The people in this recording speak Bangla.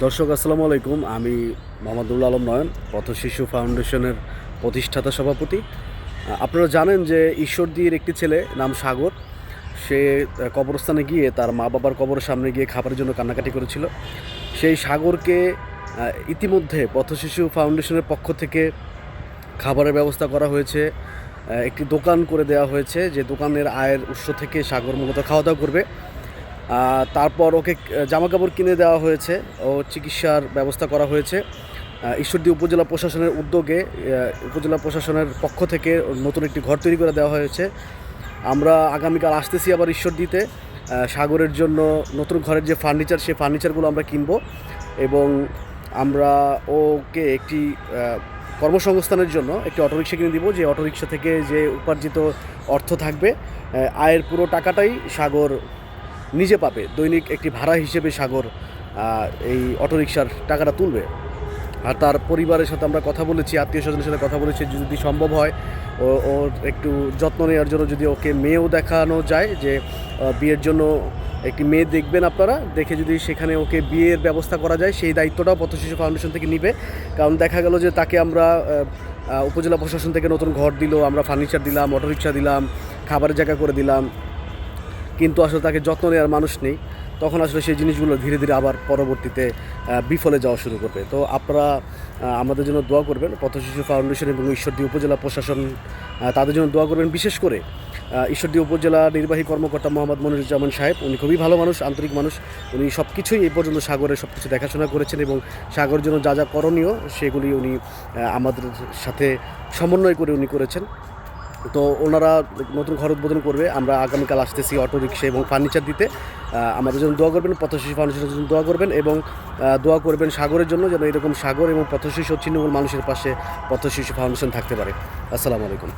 দর্শক আসসালামু আলাইকুম। আমি মোহাম্মদুল আলম নয়ন, পথ শিশু ফাউন্ডেশনের প্রতিষ্ঠাতা সভাপতি। আপনারা জানেন যে ঈশ্বরদীর একটি ছেলে নাম সাগর, সে কবরস্থানে গিয়ে তার মা বাবার কবরের সামনে গিয়ে খাবারের জন্য কান্নাকাটি করেছিল। সেই সাগরকে ইতিমধ্যে পথ শিশু ফাউন্ডেশনের পক্ষ থেকে খাবারের ব্যবস্থা করা হয়েছে। একটি দোকান করে দেওয়া হয়েছে, যে দোকানের আয়ের উৎস থেকে সাগর মূলত খাওয়া দাওয়া করবে। তারপর ওকে জামাকাপড় কিনে দেওয়া হয়েছে, ও চিকিৎসার ব্যবস্থা করা হয়েছে। ঈশ্বরদী উপজেলা প্রশাসনের উদ্যোগে উপজেলা প্রশাসনের পক্ষ থেকে নতুন একটি ঘর তৈরি করে দেওয়া হয়েছে। আমরা আগামীকাল আসতেছি আবার ঈশ্বরদীতে সাগরের জন্য নতুন ঘরের যে ফার্নিচার, সেই ফার্নিচারগুলো আমরা কিনবো এবং আমরা ওকে একটি কর্মসংস্থানের জন্য একটি অটোরিকশা কিনে দিব। যে অটোরিকশা থেকে যে উপার্জিত অর্থ থাকবে, আয়ের পুরো টাকাটাই সাগর নিজে পাবে। দৈনিক একটি ভাড়া হিসেবে সাগর এই অটোরিকশার টাকাটা তুলবে। আর তার পরিবারের সাথে আমরা কথা বলেছি, আত্মীয় স্বজনের সাথে কথা বলেছি, যদি সম্ভব হয় ওর একটু যত্ন নেওয়ার জন্য, যদি ওকে মেয়েও দেখানো যায়, যে বিয়ের জন্য একটি মেয়ে দেখবেন আপনারা, দেখে যদি সেখানে ওকে বিয়ের ব্যবস্থা করা যায়, সেই দায়িত্বটাও পথ শিশু ফাউন্ডেশন থেকে নিবে। কারণ দেখা গেল যে তাকে আমরা উপজেলা প্রশাসন থেকে নতুন ঘর দিল, আমরা ফার্নিচার দিলাম, অটোরিকশা দিলাম, খাবারের জায়গা করে দিলাম, কিন্তু আসলে তাকে যত্ন নেওয়ার মানুষ নেই। তখন আসলে সেই জিনিসগুলো ধীরে ধীরে আবার পরবর্তীতে বিফলে যাওয়া শুরু করবে। তো আপনারা আমাদের জন্য দোয়া করবেন, পথ শিশু ফাউন্ডেশন এবং ঈশ্বরদী উপজেলা প্রশাসন তাদের জন্য দোয়া করবেন। বিশেষ করে ঈশ্বরদী উপজেলা নির্বাহী কর্মকর্তা মোহাম্মদ মনিরুজ্জামান সাহেব, উনি খুবই ভালো মানুষ, আন্তরিক মানুষ। উনি সব কিছুই এই পর্যন্ত সাগরের সব কিছু দেখাশোনা করেছেন এবং সাগরের জন্য যা যা করণীয় সেগুলি উনি আমাদের সাথে সমন্বয় করে উনি করেছেন। তো ওনারা নতুন ঘর উদ্বোধন করবে, আমরা আগামীকাল আসতেছি অটো রিক্সা এবং ফার্নিচার দিতে। আমাদের জন্য দোয়া করবেন, পথ শিশু ফাউন্ডেশনের জন্য দোয়া করবেন এবং দোয়া করবেন সাগরের জন্য, যেন এরকম সাগর এবং পথ শিশু ছিন্নমূল মানুষের পাশে পথ শিশু ফাউন্ডেশন থাকতে পারে। আসসালামু আলাইকুম।